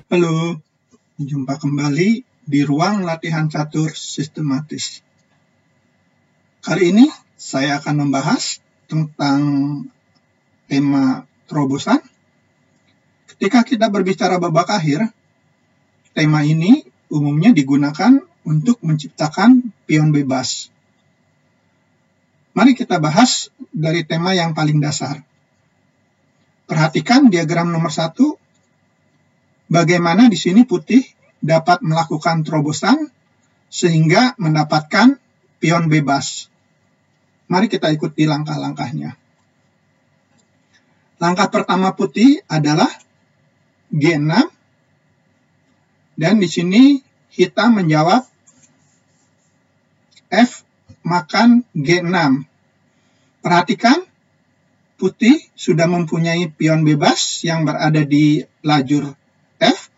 Halo, jumpa kembali di ruang latihan catur sistematis. Kali ini saya akan membahas tentang tema terobosan. Ketika kita berbicara babak akhir, tema ini umumnya digunakan untuk menciptakan pion bebas. Mari kita bahas dari tema yang paling dasar. Perhatikan diagram nomor 1. Bagaimana di sini putih dapat melakukan terobosan sehingga mendapatkan pion bebas. Mari kita ikuti langkah-langkahnya. Langkah pertama putih adalah G6 dan di sini hitam menjawab F makan G6. Perhatikan putih sudah mempunyai pion bebas yang berada di lajur F,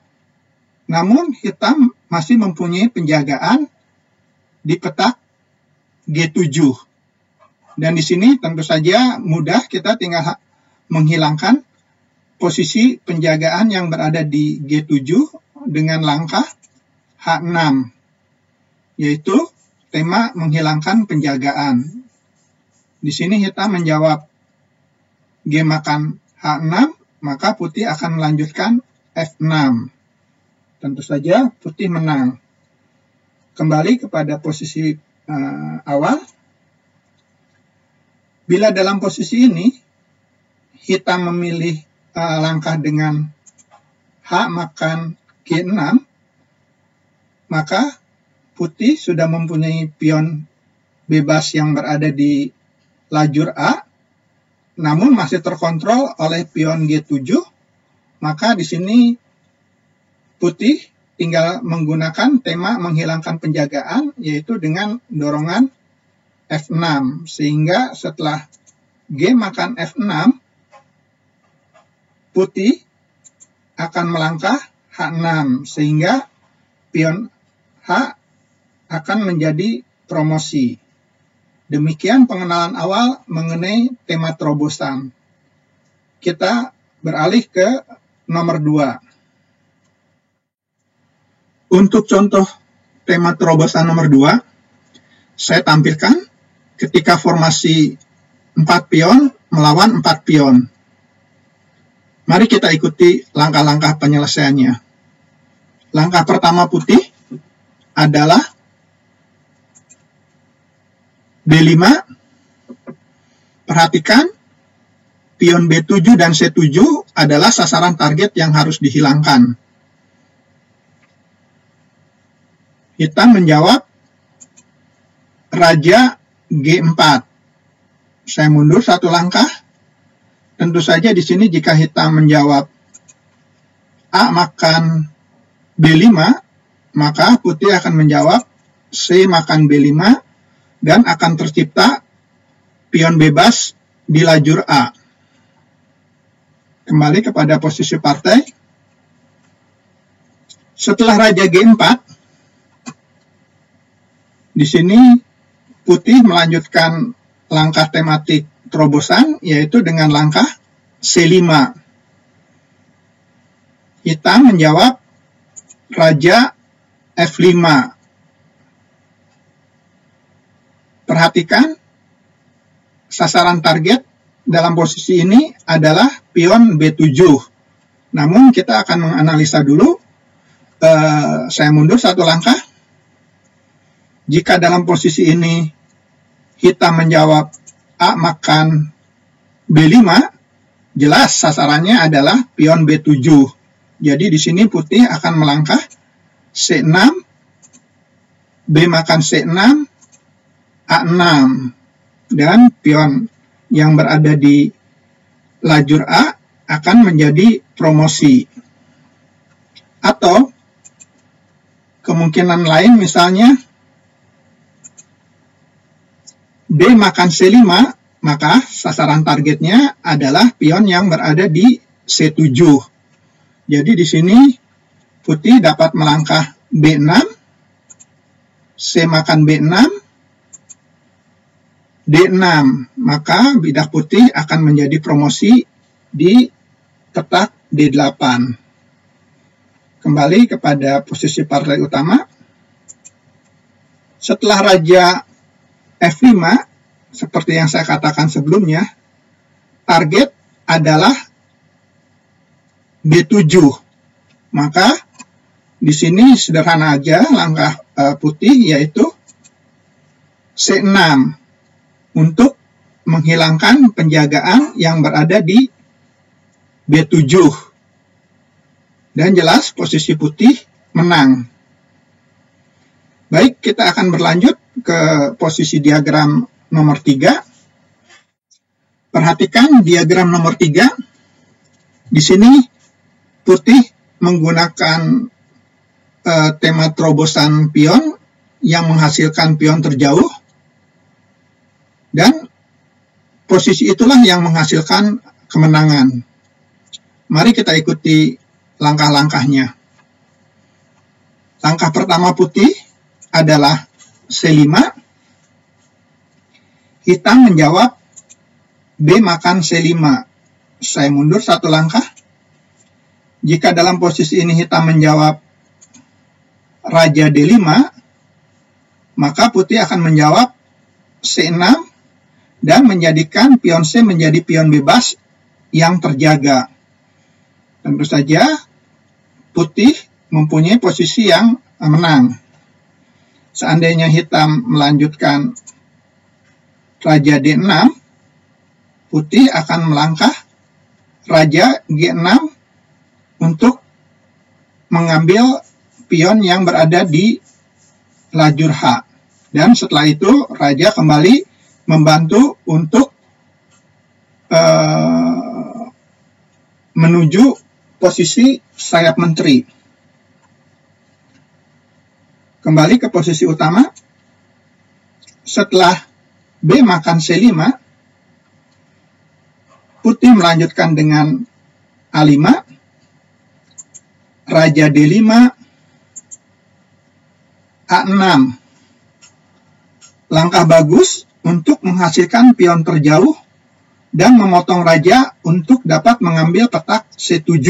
namun hitam masih mempunyai penjagaan di petak G7. Dan di sini tentu saja mudah kita tinggal menghilangkan posisi penjagaan yang berada di G7 dengan langkah H6, yaitu tema menghilangkan penjagaan. Di sini hitam menjawab G makan H6, maka putih akan melanjutkan F6. Tentu saja putih menang. Kembali kepada posisi awal. Bila dalam posisi ini, hitam memilih langkah dengan H makan G6, maka putih sudah mempunyai pion bebas yang berada di lajur A, namun masih terkontrol oleh pion G7. Maka di sini putih tinggal menggunakan tema menghilangkan penjagaan, yaitu dengan dorongan F6. Sehingga setelah G makan F6, putih akan melangkah H6. Sehingga pion H akan menjadi promosi. Demikian pengenalan awal mengenai tema terobosan. Kita beralih ke nomor 2. Untuk contoh tema terobosan nomor 2, saya tampilkan ketika formasi 4 pion melawan 4 pion. Mari kita ikuti langkah-langkah penyelesaiannya. Langkah pertama putih adalah B5. Perhatikan, pion B7 dan C7 adalah sasaran target yang harus dihilangkan. Hitam menjawab Raja G4. Saya mundur satu langkah. Tentu saja di sini jika hitam menjawab A makan B5, maka putih akan menjawab C makan B5 dan akan tercipta pion bebas di lajur A. Kembali kepada posisi partai. Setelah Raja G4, di sini putih melanjutkan langkah tematik terobosan, yaitu dengan langkah C5. Hitam menjawab Raja F5. Perhatikan, sasaran target dalam posisi ini adalah pion B7. Namun kita akan menganalisa dulu. Saya mundur satu langkah. Jika dalam posisi ini hitam menjawab A makan B5, jelas sasarannya adalah pion B7. Jadi di sini putih akan melangkah C6, B makan C6, A6, dan pion yang berada di lajur A akan menjadi promosi. Atau kemungkinan lain misalnya B makan C5, maka sasaran targetnya adalah pion yang berada di C7. Jadi di sini putih dapat melangkah B6, C makan B6, D6, maka bidak putih akan menjadi promosi di petak D8. Kembali kepada posisi partai utama. Setelah raja F5, seperti yang saya katakan sebelumnya, target adalah B7. Maka di sini sederhana aja langkah putih, yaitu C6 untuk menghilangkan penjagaan yang berada di B7. Dan jelas posisi putih menang. Baik, kita akan berlanjut ke posisi diagram nomor 3. Perhatikan diagram nomor 3. Di sini putih menggunakan tema terobosan pion yang menghasilkan pion terjauh. Dan posisi itulah yang menghasilkan kemenangan. Mari kita ikuti langkah-langkahnya. Langkah pertama putih adalah C5. Hitam menjawab B makan C5. Saya mundur satu langkah. Jika dalam posisi ini hitam menjawab Raja D5, maka putih akan menjawab C6 dan menjadikan pion C menjadi pion bebas yang terjaga. Tentu saja putih mempunyai posisi yang menang. Seandainya hitam melanjutkan Raja D6, putih akan melangkah Raja G6 untuk mengambil pion yang berada di lajur H. Dan setelah itu Raja kembali membantu untuk menuju posisi sayap menteri. Kembali ke posisi utama. Setelah B makan C5, putih melanjutkan dengan A5, Raja D5, A6. Langkah bagus untuk menghasilkan pion terjauh dan memotong raja untuk dapat mengambil petak C7.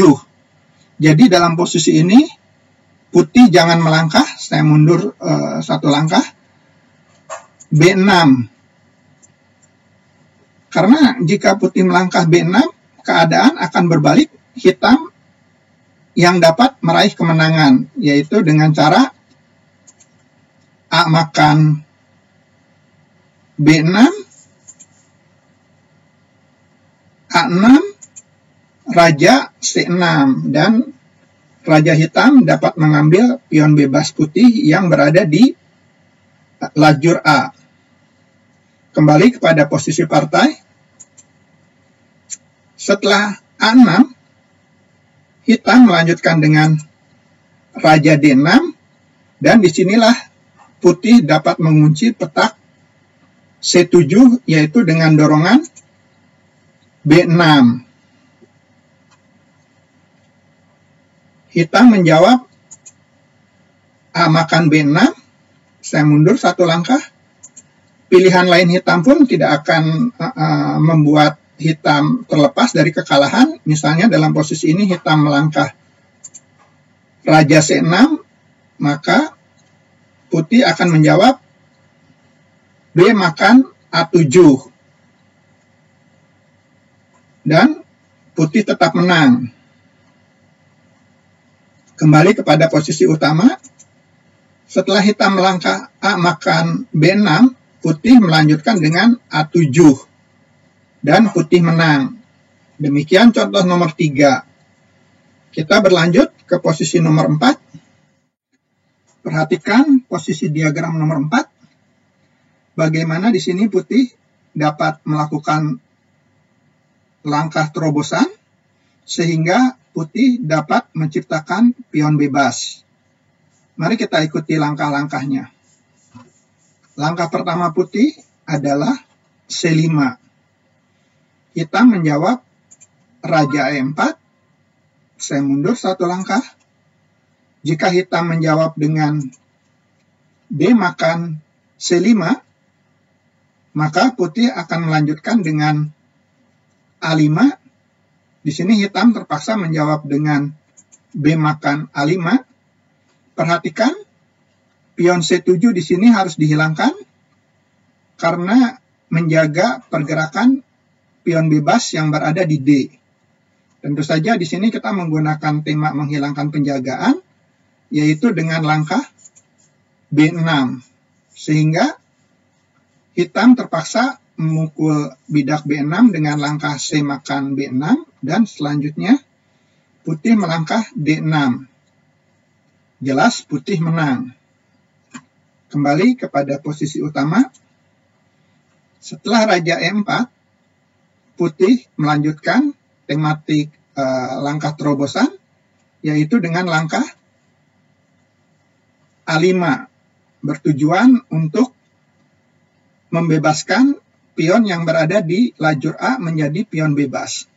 Jadi dalam posisi ini, putih jangan melangkah, saya mundur satu langkah, B6. Karena jika putih melangkah B6, keadaan akan berbalik, hitam yang dapat meraih kemenangan, yaitu dengan cara A makan B6, A6, Raja C6, dan Raja hitam dapat mengambil pion bebas putih yang berada di lajur A. Kembali kepada posisi partai. Setelah A6, hitam melanjutkan dengan Raja D6, dan disinilah putih dapat mengunci petak C7, yaitu dengan dorongan B6. Hitam menjawab A makan B6. Saya mundur satu langkah. Pilihan lain hitam pun tidak akan membuat hitam terlepas dari kekalahan. Misalnya dalam posisi ini hitam melangkah Raja C6, maka putih akan menjawab B makan A7. Dan putih tetap menang. Kembali kepada posisi utama. Setelah hitam melangkah A makan B6, putih melanjutkan dengan A7. Dan putih menang. Demikian contoh nomor 3. Kita berlanjut ke posisi nomor 4. Perhatikan posisi diagram nomor 4. Bagaimana di sini putih dapat melakukan langkah terobosan sehingga putih dapat menciptakan pion bebas. Mari kita ikuti langkah-langkahnya. Langkah pertama putih adalah C5. Hitam menjawab Raja E4. Saya mundur satu langkah. Jika hitam menjawab dengan B makan C5, maka putih akan melanjutkan dengan A5. Di sini hitam terpaksa menjawab dengan B makan A5. Perhatikan, pion C7 di sini harus dihilangkan karena menjaga pergerakan pion bebas yang berada di D. Tentu saja di sini kita menggunakan tema menghilangkan penjagaan, yaitu dengan langkah B6. Sehingga hitam terpaksa memukul bidak B6 dengan langkah C makan B6, dan selanjutnya putih melangkah D6. Jelas putih menang. Kembali kepada posisi utama. Setelah raja E4, putih melanjutkan tematik langkah terobosan, yaitu dengan langkah A5, bertujuan untuk membebaskan pion yang berada di lajur A menjadi pion bebas.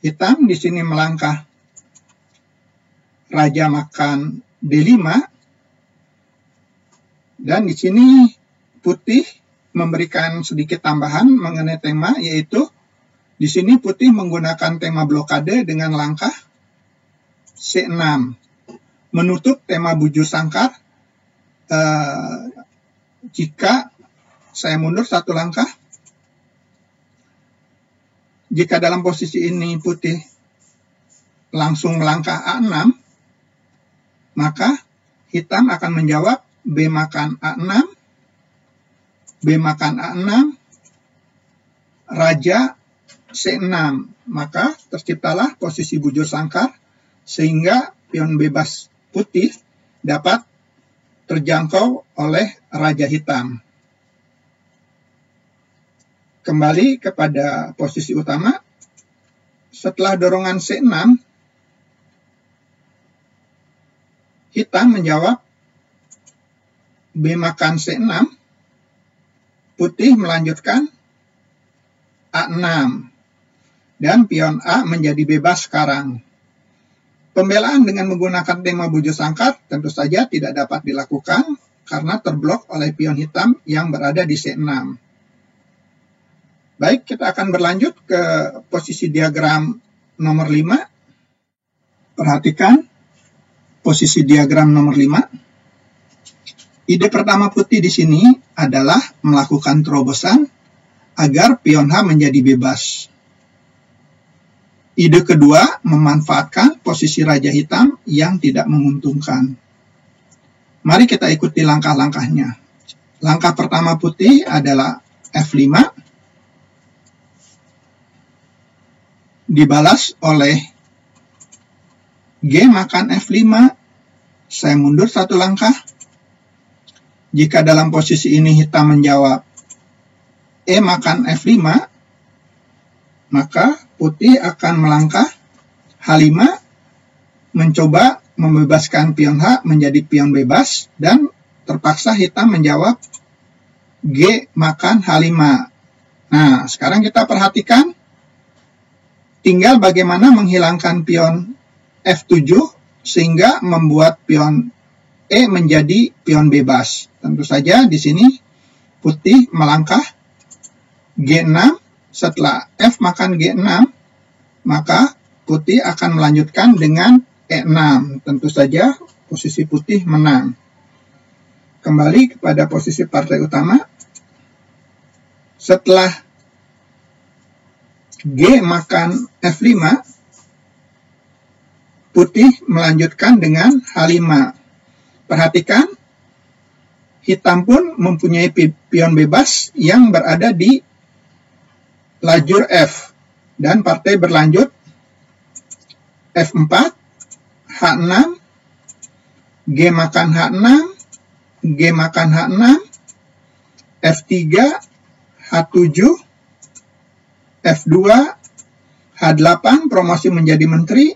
Hitam di sini melangkah raja makan D5, dan di sini putih memberikan sedikit tambahan mengenai tema, yaitu di sini putih menggunakan tema blokade dengan langkah C6, menutup tema bujur sangkar. Jika saya mundur satu langkah, jika dalam posisi ini putih langsung melangkah A6, maka hitam akan menjawab B makan A6, B makan A6, raja C6. Maka terciptalah posisi bujur sangkar, sehingga pion bebas putih dapat terjangkau oleh raja hitam. Kembali kepada posisi utama. Setelah dorongan C6, hitam menjawab B makan C6, putih melanjutkan A6, dan pion A menjadi bebas sekarang. Pembelaan dengan menggunakan tema bujur sangkar tentu saja tidak dapat dilakukan karena terblok oleh pion hitam yang berada di C6. Baik, kita akan berlanjut ke posisi diagram nomor 5. Perhatikan posisi diagram nomor 5. Ide pertama putih di sini adalah melakukan terobosan agar pion H menjadi bebas. Ide kedua memanfaatkan posisi raja hitam yang tidak menguntungkan. Mari kita ikuti langkah-langkahnya. Langkah pertama putih adalah F5, dibalas oleh G makan F5. Saya mundur satu langkah. Jika dalam posisi ini hitam menjawab E makan F5, maka putih akan melangkah H5, mencoba membebaskan pion H menjadi pion bebas, dan terpaksa hitam menjawab G makan H5. Nah, sekarang kita perhatikan, tinggal bagaimana menghilangkan pion F7 sehingga membuat pion E menjadi pion bebas. Tentu saja di sini putih melangkah G6. Setelah F makan G6, maka putih akan melanjutkan dengan E6. Tentu saja posisi putih menang. Kembali kepada posisi partai utama. Setelah G makan F5, putih melanjutkan dengan H5. Perhatikan, hitam pun mempunyai pion bebas yang berada di lajur F, dan partai berlanjut F4, H6, G makan H6, G makan H6, F3, H7, F2, H8 promosi menjadi menteri,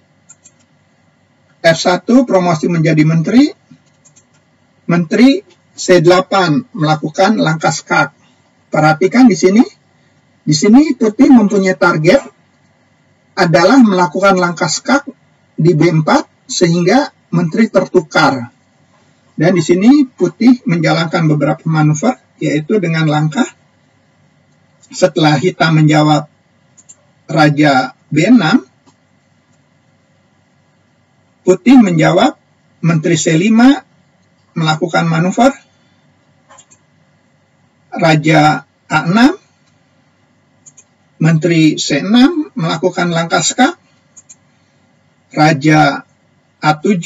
F1 promosi menjadi menteri, menteri C8 melakukan langkah skak. Perhatikan di sini putih mempunyai target adalah melakukan langkah skak di B4 sehingga menteri tertukar. Dan di sini putih menjalankan beberapa manuver, yaitu dengan langkah setelah hitam menjawab raja B6, putih menjawab, Menteri C5 melakukan manuver, Raja A6, Menteri C6 melakukan langkah skak, Raja A7,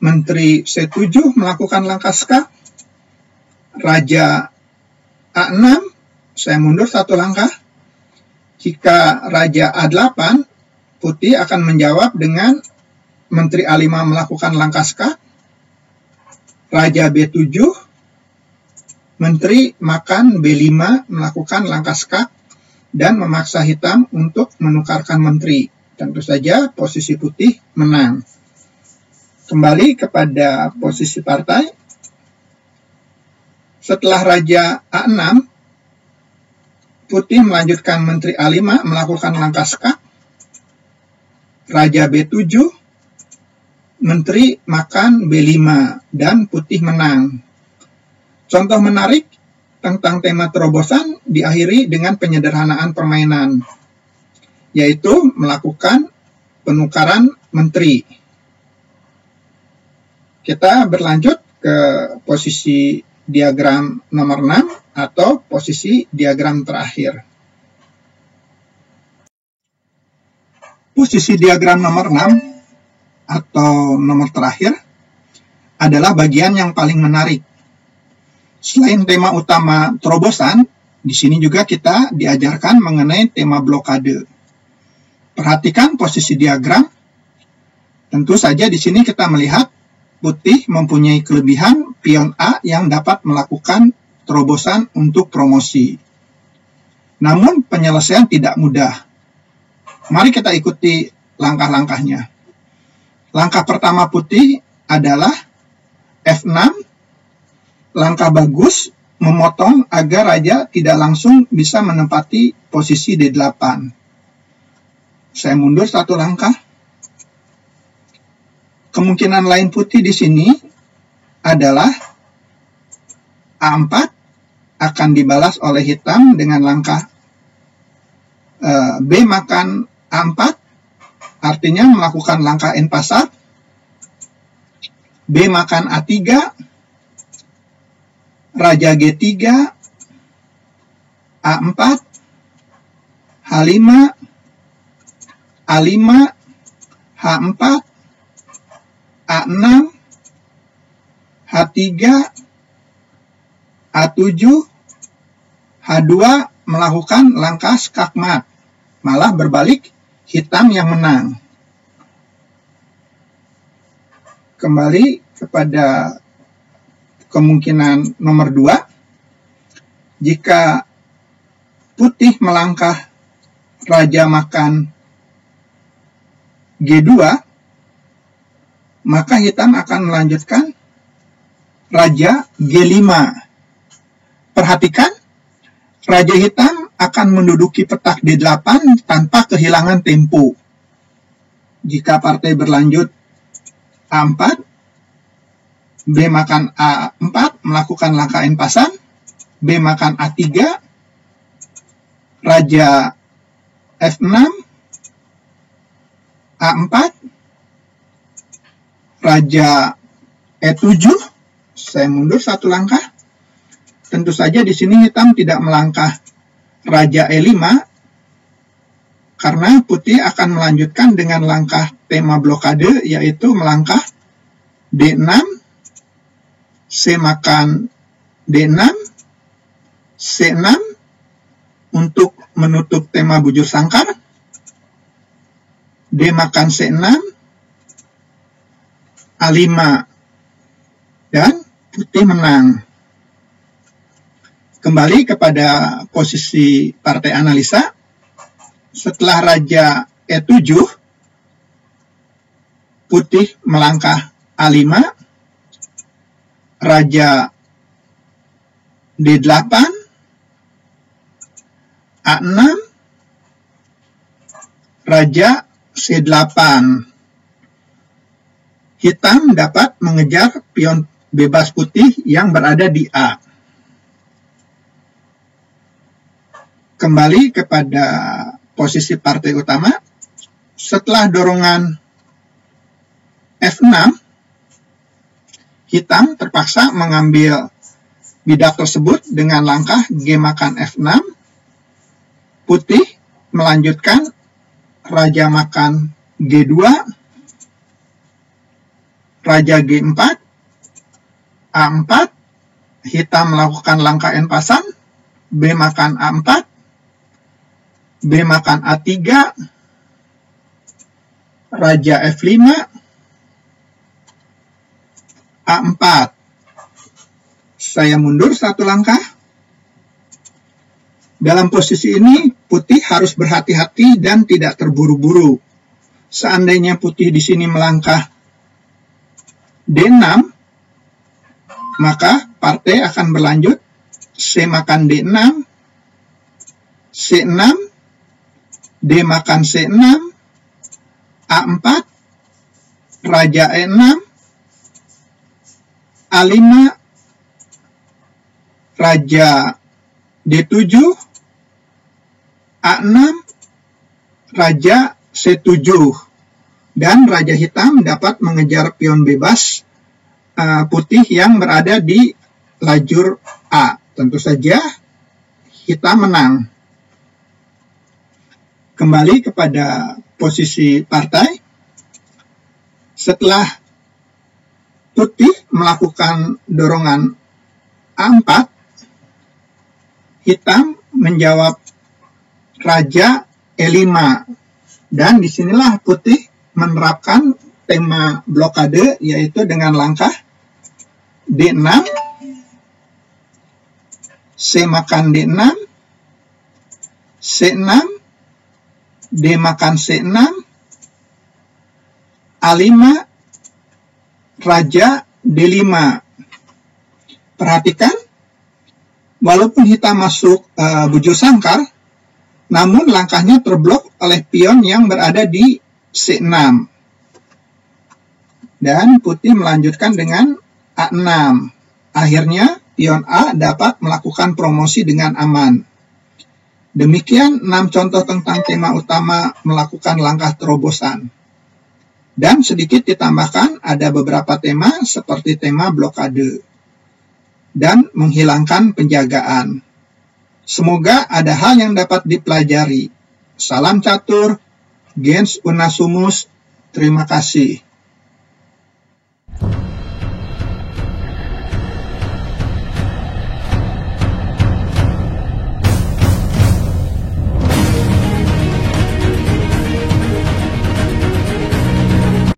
Menteri C7 melakukan langkah skak, Raja A6, saya mundur satu langkah. Jika Raja A8, putih akan menjawab dengan Menteri A5 melakukan langkah skak, Raja B7, Menteri makan B5 melakukan langkah skak dan memaksa hitam untuk menukarkan menteri. Tentu saja posisi putih menang. Kembali kepada posisi partai. Setelah Raja A6, putih melanjutkan Menteri A5 melakukan langkah skak, Raja B7, Menteri makan B5 dan putih menang. Contoh menarik tentang tema terobosan diakhiri dengan penyederhanaan permainan, yaitu melakukan penukaran menteri. Kita berlanjut ke posisi diagram nomor 6 atau posisi diagram terakhir. Posisi diagram nomor 6 atau nomor terakhir adalah bagian yang paling menarik. Selain tema utama terobosan, di sini juga kita diajarkan mengenai tema blokade. Perhatikan posisi diagram. Tentu saja di sini kita melihat putih mempunyai kelebihan pion A yang dapat melakukan terobosan untuk promosi. Namun penyelesaian tidak mudah. Mari kita ikuti langkah-langkahnya. Langkah pertama putih adalah F6. Langkah bagus memotong agar raja tidak langsung bisa menempati posisi D8. Saya mundur satu langkah. Kemungkinan lain putih di sini adalah A4 akan dibalas oleh hitam dengan langkah B makan A4, artinya melakukan langkah N pasar. B makan A3, Raja G3, A4, H5, A5, H4, A6, H3, A7, H2 melakukan langkah skakmat. Malah berbalik, hitam yang menang. Kembali kepada kemungkinan nomor 2, jika putih melangkah raja makan G2, maka hitam akan melanjutkan raja G5. Perhatikan, raja hitam akan menduduki petak D8 tanpa kehilangan tempo. Jika partai berlanjut A4, B makan A4 melakukan langkah N pasang, B makan A3, Raja F6, A4, Raja E7, saya mundur satu langkah. Tentu saja di sini hitam tidak melangkah Raja E5, karena putih akan melanjutkan dengan langkah tema blokade, yaitu melangkah D6, C makan D6, C6 untuk menutup tema bujur sangkar, D makan C6, A5, dan putih menang. Kembali kepada posisi partai analisa, setelah Raja E7, putih melangkah A5, Raja D8, A6, Raja C8. Hitam dapat mengejar pion bebas putih yang berada di A. Kembali kepada posisi partai utama. Setelah dorongan F6, hitam terpaksa mengambil bidak tersebut dengan langkah G makan F6. Putih melanjutkan raja makan G2, raja G4, A4, hitam melakukan langkah N pasang, B makan A4, B makan A3, raja F5, A4. Saya mundur satu langkah. Dalam posisi ini, putih harus berhati-hati dan tidak terburu-buru. Seandainya putih di sini melangkah D6, maka partai akan berlanjut C makan D6, C6, D makan C6, A4, raja E6, A5, raja D7, A6, raja C7, dan raja hitam dapat mengejar pion bebas putih yang berada di lajur A. Tentu saja hitam menang. Kembali kepada posisi partai. Setelah putih melakukan dorongan A4, hitam menjawab raja E5, dan disinilah putih menerapkan tema blokade, yaitu dengan langkah D6, C makan D6, C6, D makan C6, A5, raja D5. Perhatikan, walaupun hitam masuk bujur sangkar, namun langkahnya terblok oleh pion yang berada di C6. Dan putih melanjutkan dengan A6. Akhirnya, pion A dapat melakukan promosi dengan aman. Demikian 6 contoh tentang tema utama melakukan langkah terobosan. Dan sedikit ditambahkan ada beberapa tema seperti tema blokade dan menghilangkan penjagaan. Semoga ada hal yang dapat dipelajari. Salam catur, gens unasumus, terima kasih.